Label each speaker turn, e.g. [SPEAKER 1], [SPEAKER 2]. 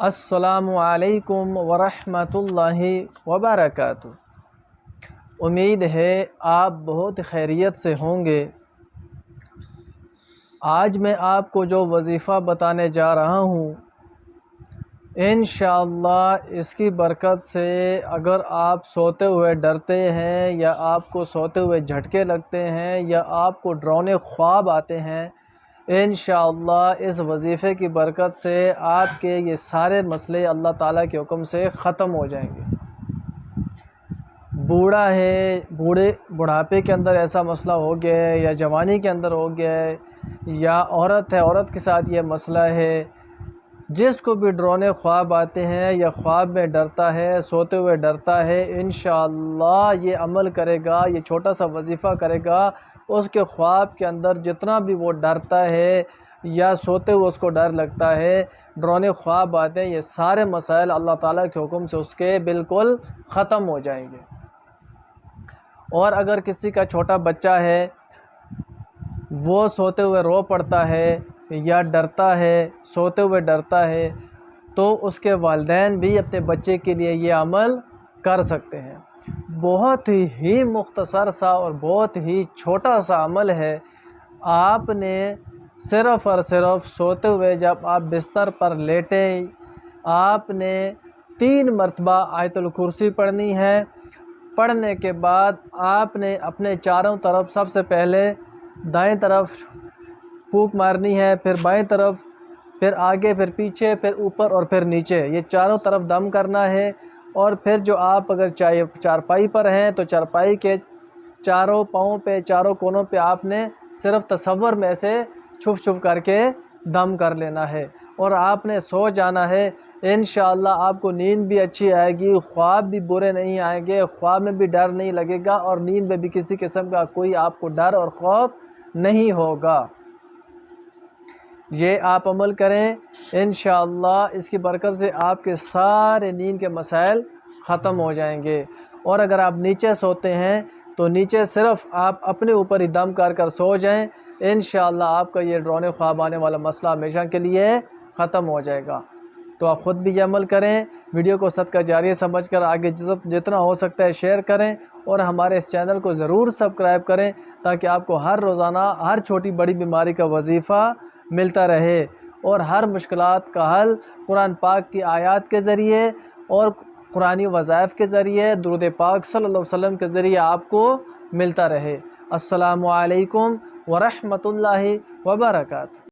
[SPEAKER 1] السلام علیکم ورحمۃ اللہ وبرکاتہ۔ امید ہے آپ بہت خیریت سے ہوں گے۔ آج میں آپ کو جو وظیفہ بتانے جا رہا ہوں انشاءاللہ اس کی برکت سے اگر آپ سوتے ہوئے ڈرتے ہیں یا آپ کو سوتے ہوئے جھٹکے لگتے ہیں یا آپ کو ڈراؤنے خواب آتے ہیں، انشاءاللہ اس وظیفے کی برکت سے آپ کے یہ سارے مسئلے اللہ تعالیٰ کے حکم سے ختم ہو جائیں گے۔ بوڑھا ہے، بڑھاپے کے اندر ایسا مسئلہ ہو گیا ہے، یا جوانی کے اندر ہو گیا ہے، یا عورت ہے، عورت کے ساتھ یہ مسئلہ ہے، جس کو بھی ڈراؤنے خواب آتے ہیں یا خواب میں ڈرتا ہے، سوتے ہوئے ڈرتا ہے، انشاءاللہ یہ عمل کرے گا، یہ چھوٹا سا وظیفہ کرے گا، اس کے خواب کے اندر جتنا بھی وہ ڈرتا ہے یا سوتے ہوئے اس کو ڈر لگتا ہے، ڈراؤنے خواب آتے ہیں، یہ سارے مسائل اللہ تعالیٰ کے حکم سے اس کے بالکل ختم ہو جائیں گے۔ اور اگر کسی کا چھوٹا بچہ ہے، وہ سوتے ہوئے رو پڑتا ہے یا ڈرتا ہے، سوتے ہوئے ڈرتا ہے، تو اس کے والدین بھی اپنے بچے کے لیے یہ عمل کر سکتے ہیں۔ بہت ہی مختصر سا اور بہت ہی چھوٹا سا عمل ہے۔ آپ نے صرف اور صرف سوتے ہوئے جب آپ بستر پر لیٹیں، آپ نے 3 مرتبہ آیت الکرسی پڑھنی ہے۔ پڑھنے کے بعد آپ نے اپنے چاروں طرف سب سے پہلے دائیں طرف پھونک مارنی ہے، پھر بائیں طرف، پھر آگے، پھر پیچھے، پھر اوپر اور پھر نیچے، یہ چاروں طرف دم کرنا ہے۔ اور پھر جو آپ اگر چارپائی پر ہیں تو چارپائی کے چاروں پاؤں پہ، چاروں کونوں پہ آپ نے صرف تصور میں سے چھپ چھپ کر کے دم کر لینا ہے، اور آپ نے سو جانا ہے۔ انشاءاللہ آپ کو نیند بھی اچھی آئے گی، خواب بھی برے نہیں آئیں گے، خواب میں بھی ڈر نہیں لگے گا، اور نیند میں بھی کسی قسم کا کوئی آپ کو ڈر اور خوف نہیں ہوگا۔ یہ آپ عمل کریں، انشاءاللہ اس کی برکت سے آپ کے سارے نیند کے مسائل ختم ہو جائیں گے۔ اور اگر آپ نیچے سوتے ہیں تو نیچے صرف آپ اپنے اوپر ہی دم کر کر سو جائیں، انشاءاللہ آپ کا یہ ڈراؤنے خواب آنے والا مسئلہ ہمیشہ کے لیے ختم ہو جائے گا۔ تو آپ خود بھی یہ عمل کریں، ویڈیو کو صدقہ جاریہ سمجھ کر آگے جتنا ہو سکتا ہے شیئر کریں، اور ہمارے اس چینل کو ضرور سبسکرائب کریں تاکہ آپ کو ہر روزانہ ہر چھوٹی بڑی بیماری کا وظیفہ ملتا رہے، اور ہر مشکلات کا حل قرآن پاک کی آیات کے ذریعے اور قرآنی وظائف کے ذریعے، درود پاک صلی اللہ علیہ وسلم کے ذریعے آپ کو ملتا رہے۔ السلام علیکم ورحمۃ اللہ وبرکاتہ۔